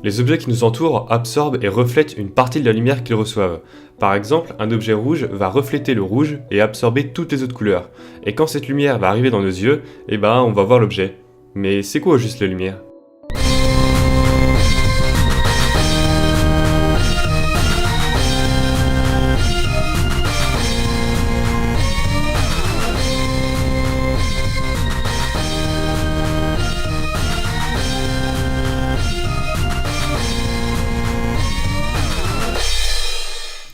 Les objets qui nous entourent absorbent et reflètent une partie de la lumière qu'ils reçoivent. Par exemple, un objet rouge va refléter le rouge et absorber toutes les autres couleurs. Et quand cette lumière va arriver dans nos yeux, on va voir l'objet. Mais c'est quoi juste la lumière ?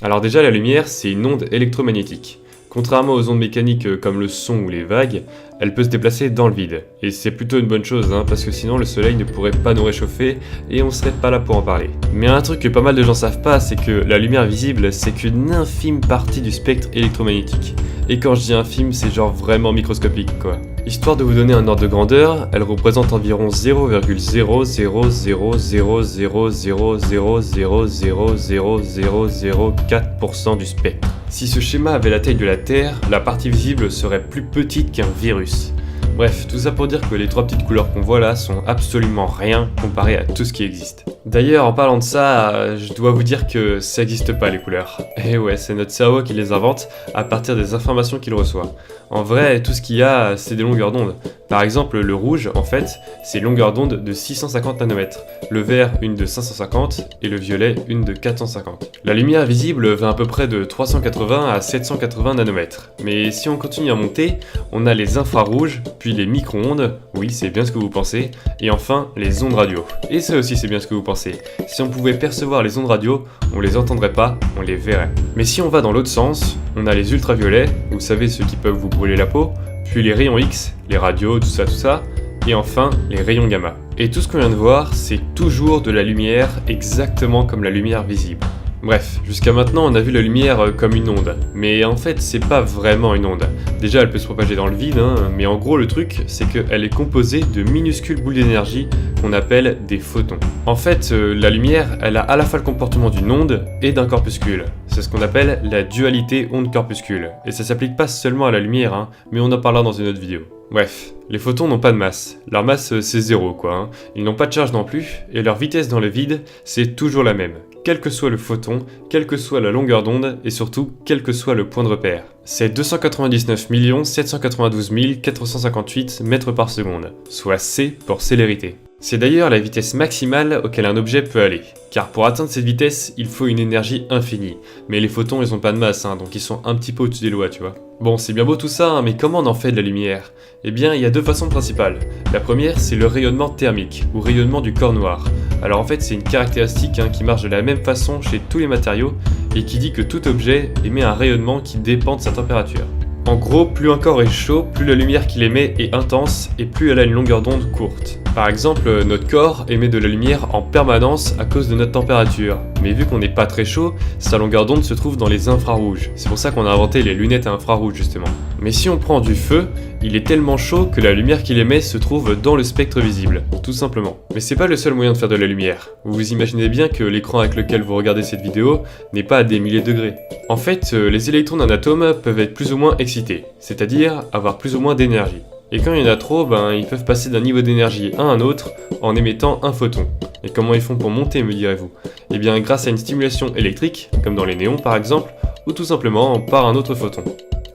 Alors déjà, la lumière, c'est une onde électromagnétique. Contrairement aux ondes mécaniques comme le son ou les vagues, elle peut se déplacer dans le vide. Et c'est plutôt une bonne chose, parce que sinon le soleil ne pourrait pas nous réchauffer et on serait pas là pour en parler. Mais un truc que pas mal de gens savent pas, c'est que la lumière visible, c'est qu'une infime partie du spectre électromagnétique. Et quand je dis infime, c'est genre vraiment microscopique quoi. Histoire de vous donner un ordre de grandeur, elle représente environ 0,0000000000004% du spectre. Si ce schéma avait la taille de la Terre, la partie visible serait plus petite qu'un virus. Bref, tout ça pour dire que les trois petites couleurs qu'on voit là sont absolument rien comparé à tout ce qui existe. D'ailleurs, en parlant de ça, je dois vous dire que ça n'existe pas les couleurs. Et ouais, c'est notre cerveau qui les invente à partir des informations qu'il reçoit. En vrai, tout ce qu'il y a, c'est des longueurs d'onde. Par exemple, le rouge, en fait, c'est une longueur d'onde de 650 nanomètres, le vert une de 550 et le violet une de 450. La lumière visible va à peu près de 380 à 780 nanomètres. Mais si on continue à monter, on a les infrarouges, puis les micro-ondes, oui c'est bien ce que vous pensez, et enfin les ondes radio. Et ça aussi c'est bien ce que vous pensez. Si on pouvait percevoir les ondes radio, on les entendrait pas, on les verrait. Mais si on va dans l'autre sens, on a les ultraviolets, vous savez ceux qui peuvent vous brûler la peau, puis les rayons X, les radios, tout ça, et enfin les rayons gamma. Et tout ce qu'on vient de voir, c'est toujours de la lumière exactement comme la lumière visible. Bref, jusqu'à maintenant on a vu la lumière comme une onde, mais en fait c'est pas vraiment une onde. Déjà elle peut se propager dans le vide, mais en gros le truc c'est qu'elle est composée de minuscules boules d'énergie qu'on appelle des photons. En fait la lumière elle a à la fois le comportement d'une onde et d'un corpuscule. C'est ce qu'on appelle la dualité onde-corpuscule, et ça s'applique pas seulement à la lumière, mais on en parlera dans une autre vidéo. Bref, les photons n'ont pas de masse, leur masse c'est zéro quoi, ils n'ont pas de charge non plus, et leur vitesse dans le vide c'est toujours la même. Quel que soit le photon, quelle que soit la longueur d'onde, et surtout, quel que soit le point de repère. C'est 299 792 458 mètres par seconde, soit C pour célérité. C'est d'ailleurs la vitesse maximale auquel un objet peut aller, car pour atteindre cette vitesse, il faut une énergie infinie. Mais les photons, ils ont pas de masse, donc ils sont un petit peu au-dessus des lois, tu vois. Bon, c'est bien beau tout ça, mais comment on en fait de la lumière ? Eh bien, il y a deux façons principales. La première, c'est le rayonnement thermique, ou rayonnement du corps noir. Alors en fait, c'est une caractéristique qui marche de la même façon chez tous les matériaux, et qui dit que tout objet émet un rayonnement qui dépend de sa température. En gros, plus un corps est chaud, plus la lumière qu'il émet est intense et plus elle a une longueur d'onde courte. Par exemple, notre corps émet de la lumière en permanence à cause de notre température. Mais vu qu'on n'est pas très chaud, sa longueur d'onde se trouve dans les infrarouges. C'est pour ça qu'on a inventé les lunettes à infrarouge justement. Mais si on prend du feu, il est tellement chaud que la lumière qu'il émet se trouve dans le spectre visible, tout simplement. Mais c'est pas le seul moyen de faire de la lumière. Vous vous imaginez bien que l'écran avec lequel vous regardez cette vidéo n'est pas à des milliers de degrés. En fait, les électrons d'un atome peuvent être plus ou moins excités, c'est-à-dire avoir plus ou moins d'énergie. Et quand il y en a trop, ils peuvent passer d'un niveau d'énergie à un autre en émettant un photon. Et comment ils font pour monter, me direz-vous ? Eh bien grâce à une stimulation électrique, comme dans les néons par exemple, ou tout simplement par un autre photon.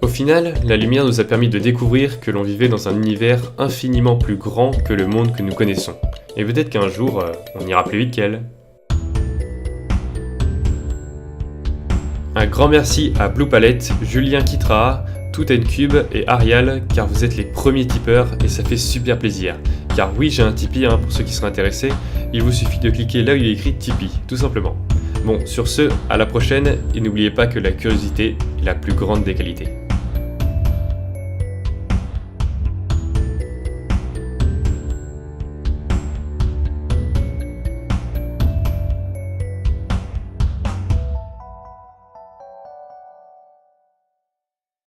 Au final, la lumière nous a permis de découvrir que l'on vivait dans un univers infiniment plus grand que le monde que nous connaissons. Et peut-être qu'un jour, on ira plus vite qu'elle. Un grand merci à Blue Palette, Julien Kitra, Toutencube et Arial, car vous êtes les premiers tipeurs et ça fait super plaisir. Car oui, j'ai un Tipeee pour ceux qui seraient intéressés, il vous suffit de cliquer là où il est écrit Tipeee, tout simplement. Bon, sur ce, à la prochaine, et n'oubliez pas que la curiosité est la plus grande des qualités.